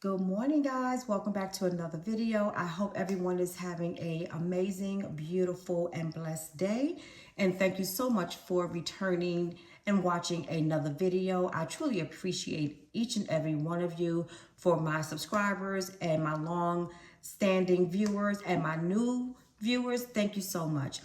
Good morning, guys. Welcome back to another video. I hope everyone is having an amazing, beautiful, and blessed day. And thank you so much for returning and watching another video. I truly appreciate each and every one of you. For my subscribers and my long-standing viewers and my new viewers, thank you so much.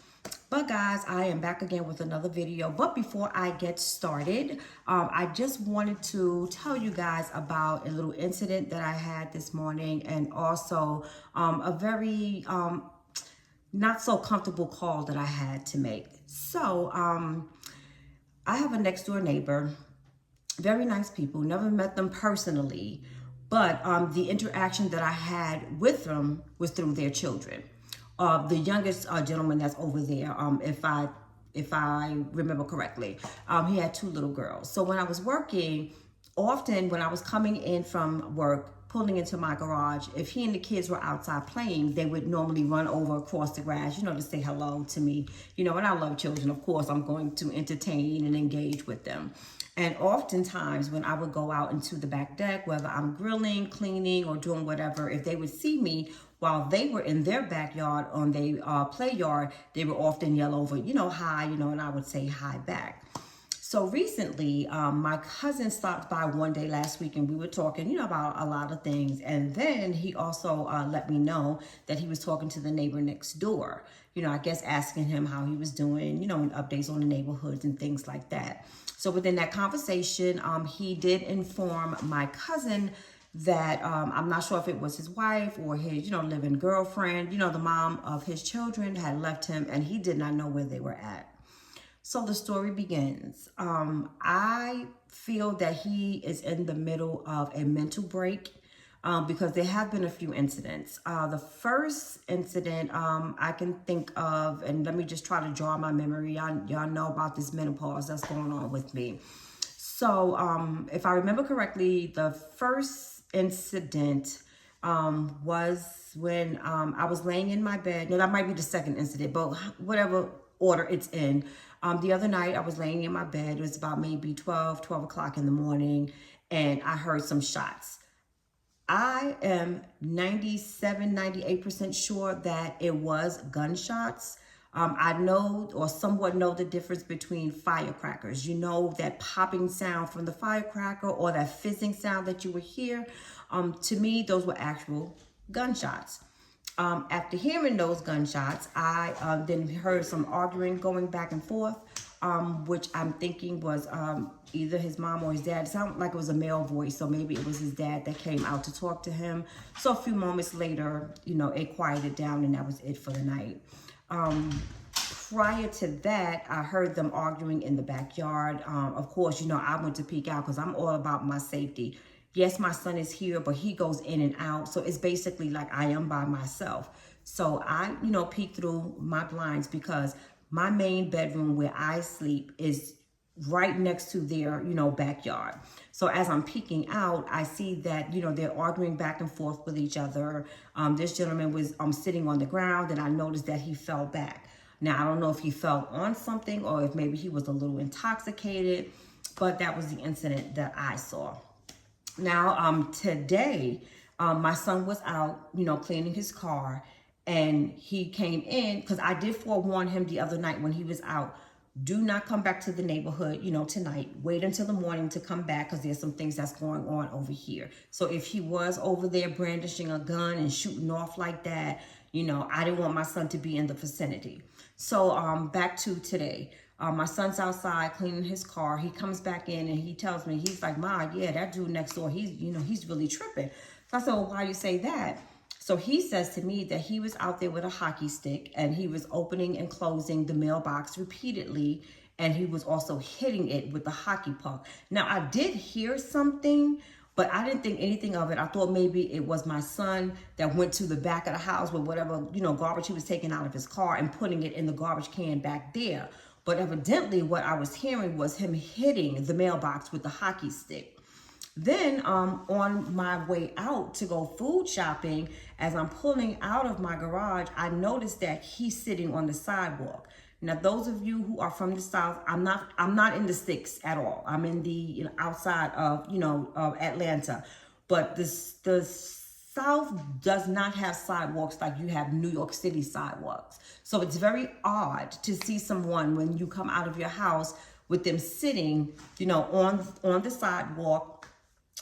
But guys, I am back again with another video. But before I get started, I just wanted to tell you guys about a little incident that I had this morning, and also a very not so comfortable call that I had to make. So I have a next door neighbor, very nice people, never met them personally, but the interaction that I had with them was through their children. The youngest gentleman that's over there, if I remember correctly, he had two little girls. So when I was working, often when I was coming in from work, pulling into my garage, if he and the kids were outside playing, they would normally run over across the grass, to say hello to me. And I love children. Of course, I'm going to entertain and engage with them. And oftentimes when I would go out into the back deck, whether I'm grilling, cleaning, or doing whatever, if they would see me while they were in their backyard on their play yard, they would often yell over, hi, and I would say hi back. So recently, my cousin stopped by one day last week, and we were talking, about a lot of things. And then he also let me know that he was talking to the neighbor next door, I guess asking him how he was doing, and updates on the neighborhoods and things like that. So within that conversation, he did inform my cousin that I'm not sure if it was his wife or his, living girlfriend, the mom of his children had left him, and he did not know where they were at. So the story begins. I feel that he is in the middle of a mental break because there have been a few incidents. The first incident I can think of, and let me just try to draw my memory. Y'all know about this menopause that's going on with me. So if I remember correctly, the first incident was when I was laying in my bed. No, that might be the second incident, but whatever order it's in. The other night I was laying in my bed. It was about maybe 12 o'clock in the morning, and I heard some shots. I am 98% sure that it was gunshots. I know or somewhat know the difference between firecrackers. That popping sound from the firecracker or that fizzing sound that you would hear. To me, those were actual gunshots. After hearing those gunshots, I then heard some arguing going back and forth, which I'm thinking was either his mom or his dad. It sounded like it was a male voice, so maybe it was his dad that came out to talk to him. So a few moments later, it quieted down, and that was it for the night. Prior to that, I heard them arguing in the backyard. Of course, I went to peek out because I'm all about my safety. Yes, my son is here, but he goes in and out. So it's basically like I am by myself. So I, peek through my blinds because my main bedroom where I sleep is right next to their, backyard. So as I'm peeking out, I see that, they're arguing back and forth with each other. This gentleman was sitting on the ground, and I noticed that he fell back. Now, I don't know if he fell on something or if maybe he was a little intoxicated, but that was the incident that I saw. Now, today, my son was out, cleaning his car, and he came in because I did forewarn him the other night when he was out. Do not come back to the neighborhood, tonight. Wait until the morning to come back because there's some things that's going on over here. So if he was over there brandishing a gun and shooting off like that, I didn't want my son to be in the vicinity. So back to today. My son's outside cleaning his car. He comes back in and he tells me, he's like, Ma, yeah, that dude next door, he's really tripping. So I said, well, why you say that? So he says to me that he was out there with a hockey stick and he was opening and closing the mailbox repeatedly, and he was also hitting it with the hockey puck. Now, I did hear something, but I didn't think anything of it. I thought maybe it was my son that went to the back of the house with whatever, garbage he was taking out of his car and putting it in the garbage can back there. But evidently what I was hearing was him hitting the mailbox with the hockey stick. Then on my way out to go food shopping, as I'm pulling out of my garage, I noticed that he's sitting on the sidewalk. Now, those of you who are from the South, I'm not in the sticks at all. I'm in the outside of, of Atlanta. But the South does not have sidewalks like you have New York City sidewalks. So it's very odd to see someone when you come out of your house with them sitting, on the sidewalk,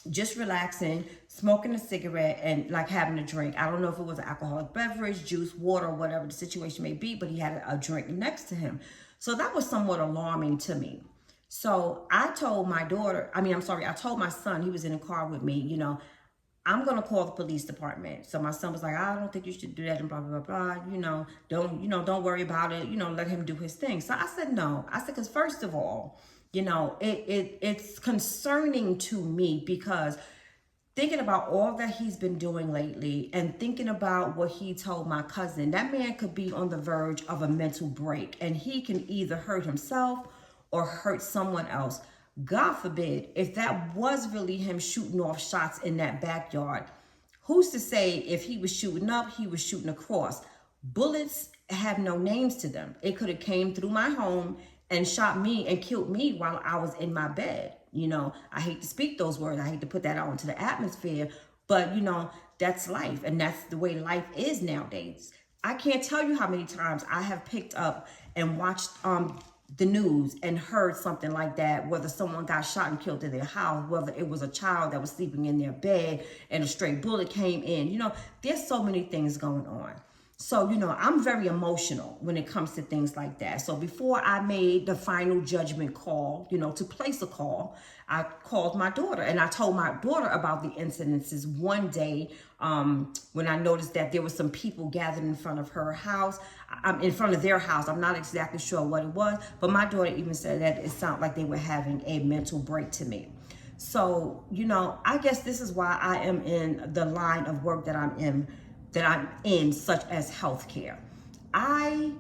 just relaxing, smoking a cigarette and like having a drink. I don't know if it was an alcoholic beverage, juice, water, whatever the situation may be, but he had a drink next to him. So that was somewhat alarming to me. So I told my son, he was in the car with me, I'm going to call the police department. So my son was like, I don't think you should do that and blah, blah, blah, blah. Don't worry about it. Let him do his thing. So I said, no. I said, because first of all, it's concerning to me because thinking about all that he's been doing lately and thinking about what he told my cousin, that man could be on the verge of a mental break and he can either hurt himself or hurt someone else. God forbid, if that was really him shooting off shots in that backyard, who's to say if he was shooting up, he was shooting across? Bullets have no names to them. It could have came through my home and shot me and killed me while I was in my bed. I hate to speak those words. I hate to put that out into the atmosphere, but that's life. And that's the way life is nowadays. I can't tell you how many times I have picked up and watched, the news and heard something like that, whether someone got shot and killed in their house, whether it was a child that was sleeping in their bed and a stray bullet came in. There's so many things going on. So, I'm very emotional when it comes to things like that. So before I made the final judgment call, to place a call, I called my daughter and I told my daughter about the incidences one day when I noticed that there were some people gathered in front of her house, in front of their house. I'm not exactly sure what it was, but my daughter even said that it sounded like they were having a mental break to me. So, I guess this is why I am in the line of work that I'm in, such as healthcare. I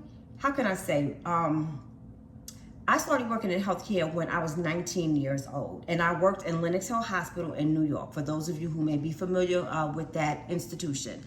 started working in healthcare when I was 19 years old, and I worked in Lenox Hill Hospital in New York, for those of you who may be familiar with that institution.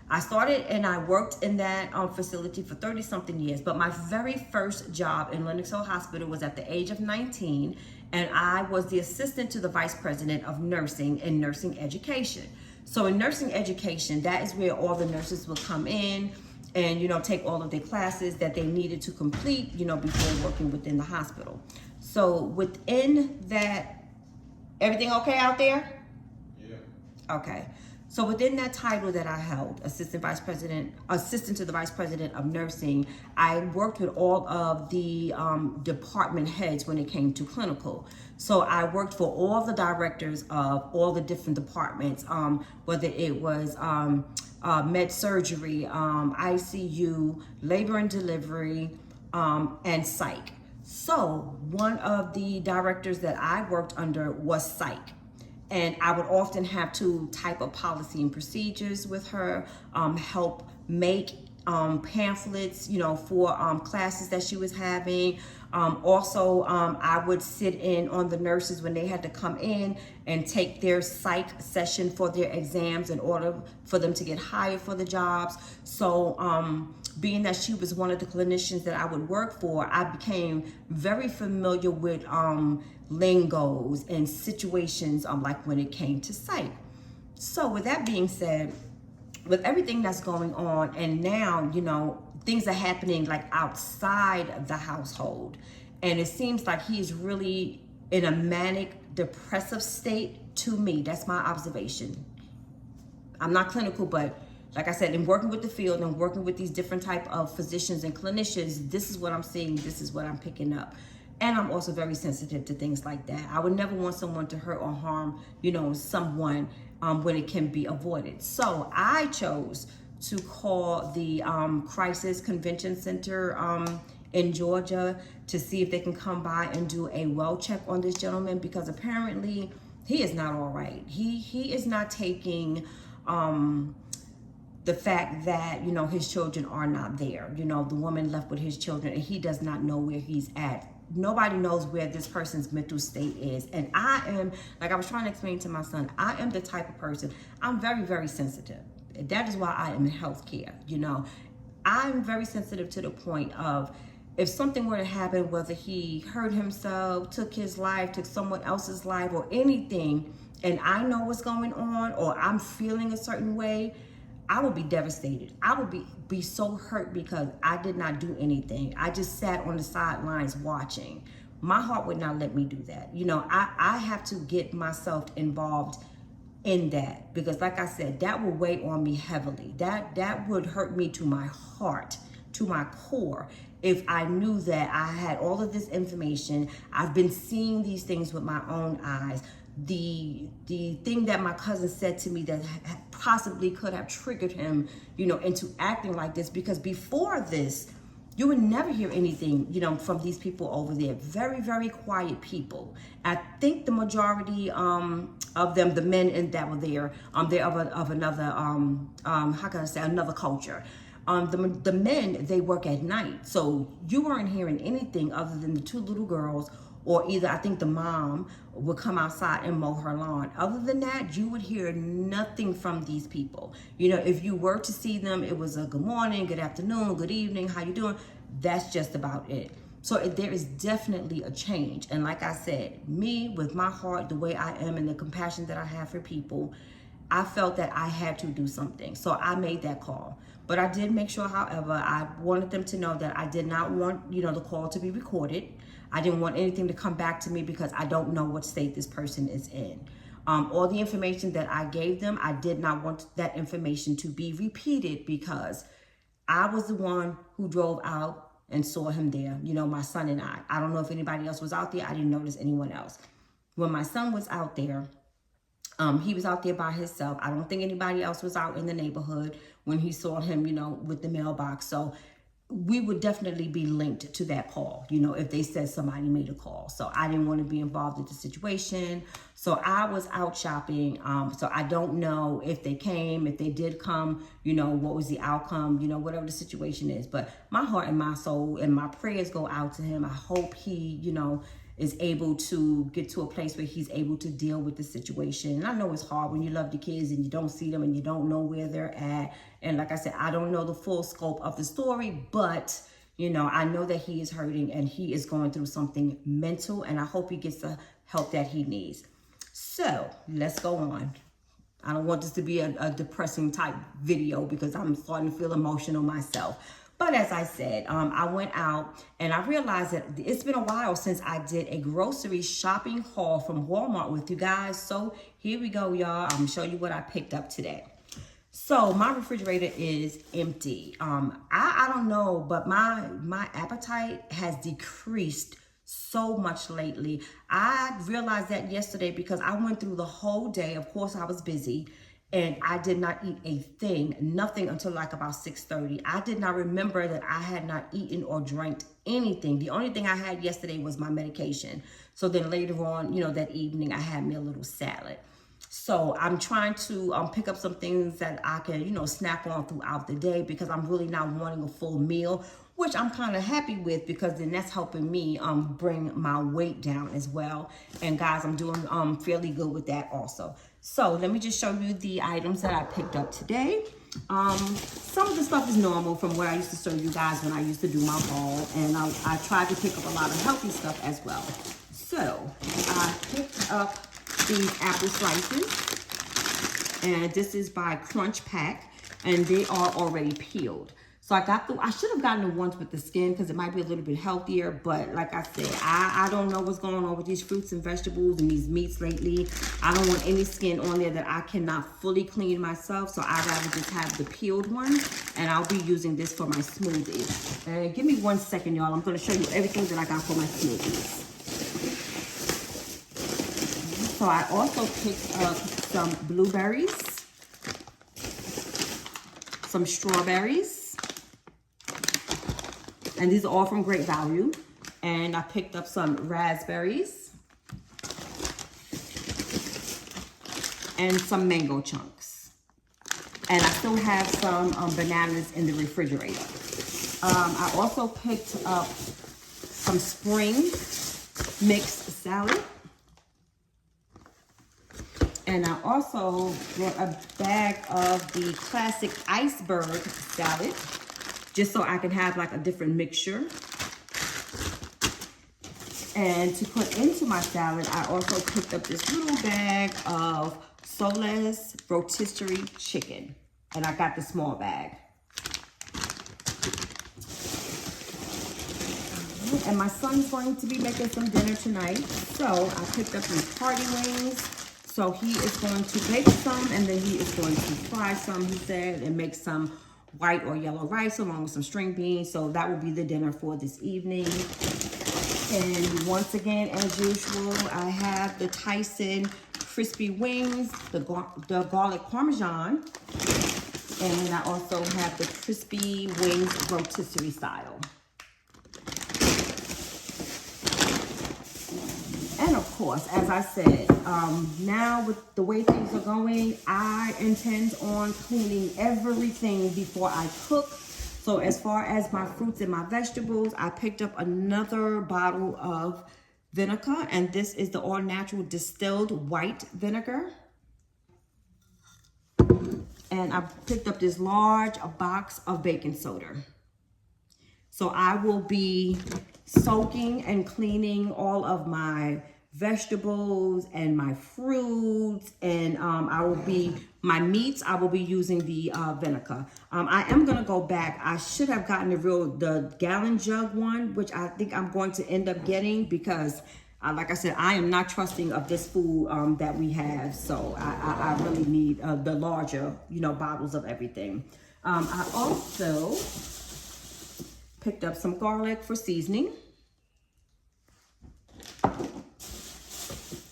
I started and I worked in that facility for 30-something years, but my very first job in Lenox Hill Hospital was at the age of 19, and I was the assistant to the vice president of nursing and nursing education. So in nursing education, that is where all the nurses would come in and, take all of their classes that they needed to complete, before working within the hospital. So within that, everything okay out there? Yeah. Okay. So within that title that I held, assistant to the vice president of nursing, I worked with all of the department heads when it came to clinical. So I worked for all the directors of all the different departments, whether it was med surgery, ICU, labor and delivery, and psych. So one of the directors that I worked under was psych. And I would often have to type up policy and procedures with her, help make pamphlets, for classes that she was having. Also, I would sit in on the nurses when they had to come in and take their psych session for their exams in order for them to get hired for the jobs. So being that she was one of the clinicians that I would work for, I became very familiar with lingos and situations like when it came to psych. So with that being said, with everything that's going on, and now, things are happening like outside the household, and it seems like he's really in a manic depressive state to me. That's my observation. I'm not clinical, but like I said, in working with the field and working with these different type of physicians and clinicians, this is what I'm seeing, this is what I'm picking up. And I'm also very sensitive to things like that. I would never want someone to hurt or harm, someone when it can be avoided. So I chose to call the Crisis Convention Center in Georgia to see if they can come by and do a well check on this gentleman, because apparently he is not all right. He is not taking the fact that, his children are not there. The woman left with his children and he does not know where he's at. Nobody knows where this person's mental state is. And I am, like I was trying to explain to my son, I am the type of person, I'm very, very sensitive. That is why I am in healthcare. I'm very sensitive to the point of, if something were to happen, whether he hurt himself, took his life, took someone else's life or anything, and I know what's going on, or I'm feeling a certain way, I would be devastated. I would be so hurt because I did not do anything. I just sat on the sidelines watching. My heart would not let me do that. You know, I have to get myself involved in that, because like I said, that will weigh on me heavily. That would hurt me to my heart, to my core, if I knew that I had all of this information. I've been seeing these things with my own eyes. The thing that my cousin said to me that possibly could have triggered him, you know, into acting like this, because before this, you would never hear anything, you know, from these people over there. Very, very quiet people. I think the majority of them, the men that were there, they're of another, how can I say, another culture. The men, they work at night. So you weren't hearing anything other than the two little girls, or either I think the mom would come outside and mow her lawn. Other than that, you would hear nothing from these people. You know, if you were to see them, it was a good morning, good afternoon, good evening, how you doing? That's just about it. So there is definitely a change. And like I said, me with my heart, the way I am and the compassion that I have for people, I felt that I had to do something. So I made that call. But I did make sure, however, I wanted them to know that I did not want, you know, the call to be recorded. I didn't want anything to come back to me because I don't know what state this person is in. All the information that I gave them, I did not want that information to be repeated, because I was the one who drove out and saw him there, you know, my son and I. I don't know if anybody else was out there. I didn't notice anyone else. When my son was out there, he was out there by himself. I don't think anybody else was out in the neighborhood when he saw him, you know, with the mailbox. So we would definitely be linked to that call, you know, if they said somebody made a call. So I didn't want to be involved in the situation. So I was out shopping. So I don't know if they came, if they did come, you know, what was the outcome, you know, whatever the situation is. But my heart and my soul and my prayers go out to him. I hope he, you know, is able to get to a place where he's able to deal with the situation. And I know it's hard when you love the kids and you don't see them and you don't know where they're at. And like I said, I don't know the full scope of the story, but you know, I know that he is hurting and he is going through something mental, and I hope he gets the help that he needs. So let's go on. I don't want this to be a depressing type video because I'm starting to feel emotional myself. But as I said, I went out and I realized that it's been a while since I did a grocery shopping haul from Walmart with you guys. So here we go, y'all. I'm gonna show you what I picked up today. So my refrigerator is empty. I don't know, but my appetite has decreased so much lately. I realized that yesterday because I went through the whole day. Of course, I was busy. And I did not eat a thing, nothing, until like about 6:30. I did not remember that I had not eaten or drank anything. The only thing I had yesterday was my medication. So then later on, you know, that evening, I had me a little salad. So I'm trying to pick up some things that I can, you know, snack on throughout the day, because I'm really not wanting a full meal, which I'm kind of happy with, because then that's helping me bring my weight down as well. And guys, I'm doing fairly good with that also. So let me just show you the items that I picked up today. Some of the stuff is normal from what I used to show you guys when I used to do my haul, and I tried to pick up a lot of healthy stuff as well. So I picked up these apple slices, and this is by Crunch Pack, and they are already peeled. So I should have gotten the ones with the skin because it might be a little bit healthier. But like I said, I don't know what's going on with these fruits and vegetables and these meats lately. I don't want any skin on there that I cannot fully clean myself. So I'd rather just have the peeled ones. And I'll be using this for my smoothies. And give me 1 second, y'all. I'm going to show you everything that I got for my smoothies. So I also picked up some blueberries, some strawberries. And these are all from Great Value. And I picked up some raspberries and some mango chunks. And I still have some bananas in the refrigerator. I also picked up some spring mixed salad. And I also brought a bag of the classic iceberg salad, just so I can have like a different mixture. And to put into my salad, I also picked up this little bag of Soles rotisserie chicken. And I got the small bag. And my son's going to be making some dinner tonight. So I picked up these party wings. So he is going to bake some and then he is going to fry some, he said, and make some white or yellow rice along with some string beans. So that will be the dinner for this evening. And once again, as usual, I have the Tyson crispy wings, the garlic parmesan, and I also have the crispy wings rotisserie style. And of course, as I said, now with the way things are going, I intend on cleaning everything before I cook. So as far as my fruits and my vegetables, I picked up another bottle of vinegar, and this is the all natural distilled white vinegar. And I picked up this large box of baking soda. So I will be soaking and cleaning all of my vegetables and my fruits, and my meats, I will be using the vinegar. I am gonna go back. I should have gotten the gallon jug one, which I think I'm going to end up getting because like I said, I am not trusting of this food that we have. So I really need the larger, bottles of everything. I also picked up some garlic for seasoning.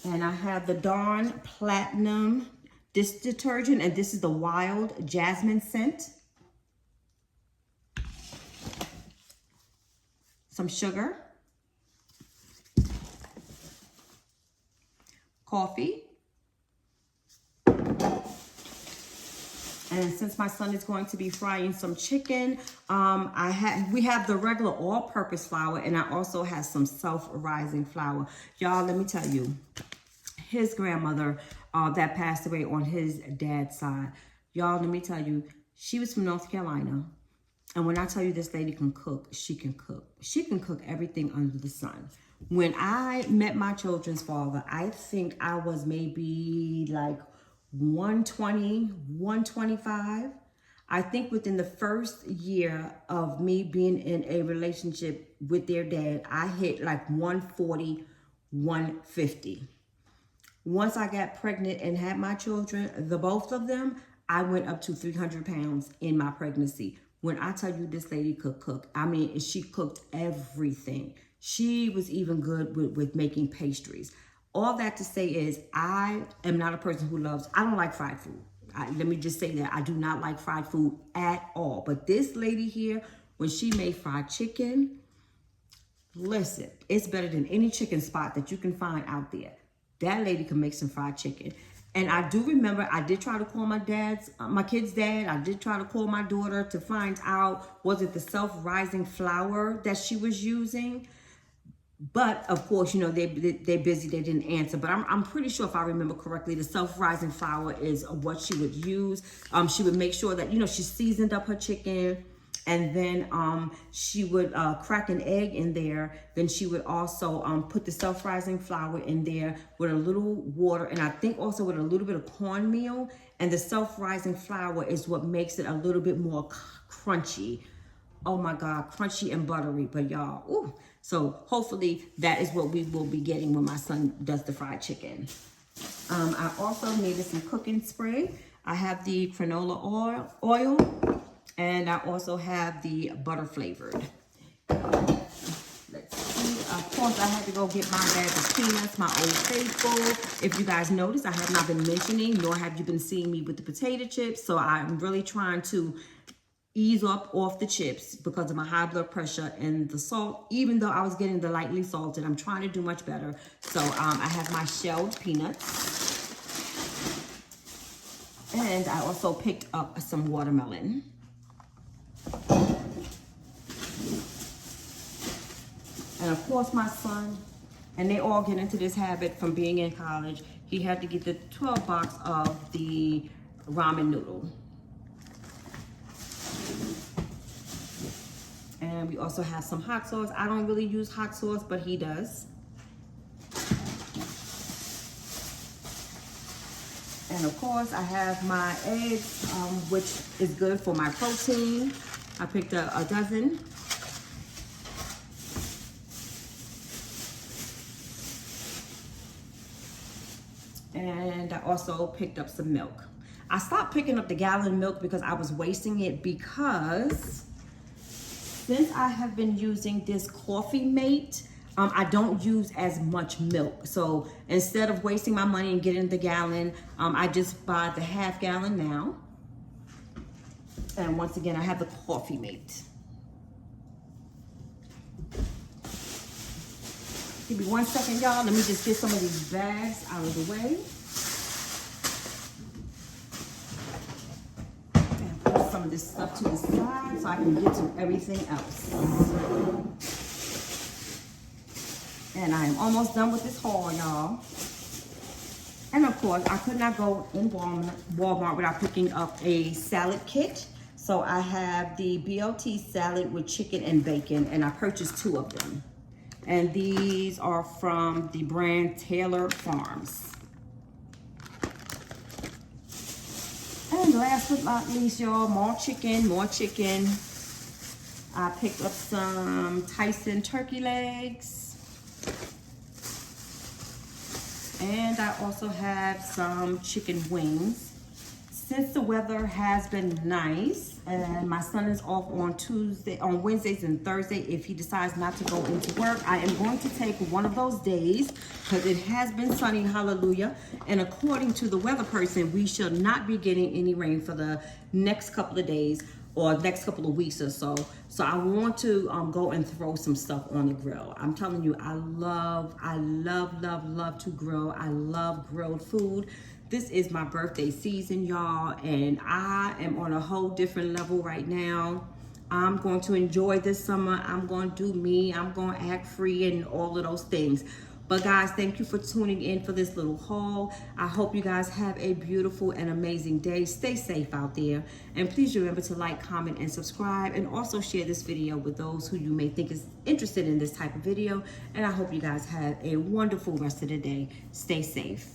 And I have the Dawn Platinum dish detergent, and this is the wild jasmine scent. Some sugar. Coffee. And since my son is going to be frying some chicken, we have the regular all-purpose flour, and I also have some self-rising flour. Y'all, let me tell you, his grandmother that passed away on his dad's side, y'all, let me tell you, she was from North Carolina. And when I tell you this lady can cook, she can cook. She can cook everything under the sun. When I met my children's father, I think I was maybe like 120, 125. I think within the first year of me being in a relationship with their dad, I hit like 140, 150. Once I got pregnant and had my children, the both of them, I went up to 300 pounds in my pregnancy. When I tell you this lady could cook, I mean, she cooked everything. She was even good with making pastries. All that to say is I am not a person who I don't like fried food. Let me just say that. I do not like fried food at all. But this lady here, when she made fried chicken, listen, it's better than any chicken spot that you can find out there. That lady can make some fried chicken. And I do remember I did try to call my kid's dad. I did try to call my daughter to find out, was it the self-rising flour that she was using? But of course, they're busy, they didn't answer. But I'm pretty sure, if I remember correctly, the self-rising flour is what she would use. She would make sure that, she seasoned up her chicken. And then she would crack an egg in there. Then she would also put the self-rising flour in there with a little water, and I think also with a little bit of cornmeal. And the self-rising flour is what makes it a little bit more crunchy. Oh my God, crunchy and buttery. But y'all, ooh. So hopefully that is what we will be getting when my son does the fried chicken. I also needed some cooking spray. I have the canola oil. And I also have the butter flavored. Let's see. Of course, I had to go get my bag of peanuts, my Old Faithful. If you guys notice, I have not been mentioning, nor have you been seeing me with the potato chips. So I'm really trying to ease up off the chips because of my high blood pressure and the salt. Even though I was getting the lightly salted, I'm trying to do much better. So I have my shelled peanuts. And I also picked up some watermelon. And of course, my son, and they all get into this habit from being in college, he had to get the 12 box of the ramen noodle. And we also have some hot sauce. I don't really use hot sauce, but he does. And of course, I have my eggs, which is good for my protein. I picked a dozen. And I also picked up some milk. I stopped picking up the gallon milk because I was wasting it, because since I have been using this Coffee Mate, I don't use as much milk. So instead of wasting my money and getting the gallon, I just buy the half gallon now. And once again, I have the Coffee Mate. Give me 1 second, y'all. Let me just get some of these bags out of the way. And put some of this stuff to the side so I can get to everything else. And I am almost done with this haul, y'all. And of course, I could not go in Walmart without picking up a salad kit. So I have the BLT salad with chicken and bacon, and I purchased 2 of them. And these are from the brand Taylor Farms. And last but not least, y'all, more chicken. I picked up some Tyson turkey legs. And I also have some chicken wings. Since the weather has been nice and my son is off on Wednesdays and Thursday, if he decides not to go into work, I am going to take one of those days because it has been sunny, hallelujah. And according to the weather person, we shall not be getting any rain for the next couple of days or next couple of weeks or so. So I want to go and throw some stuff on the grill. I'm telling you, I love to grill. I love grilled food. This is my birthday season, y'all, and I am on a whole different level right now. I'm going to enjoy this summer. I'm going to do me. I'm going to act free and all of those things. But guys, thank you for tuning in for this little haul. I hope you guys have a beautiful and amazing day. Stay safe out there. And please remember to like, comment, and subscribe. And also share this video with those who you may think is interested in this type of video. And I hope you guys have a wonderful rest of the day. Stay safe.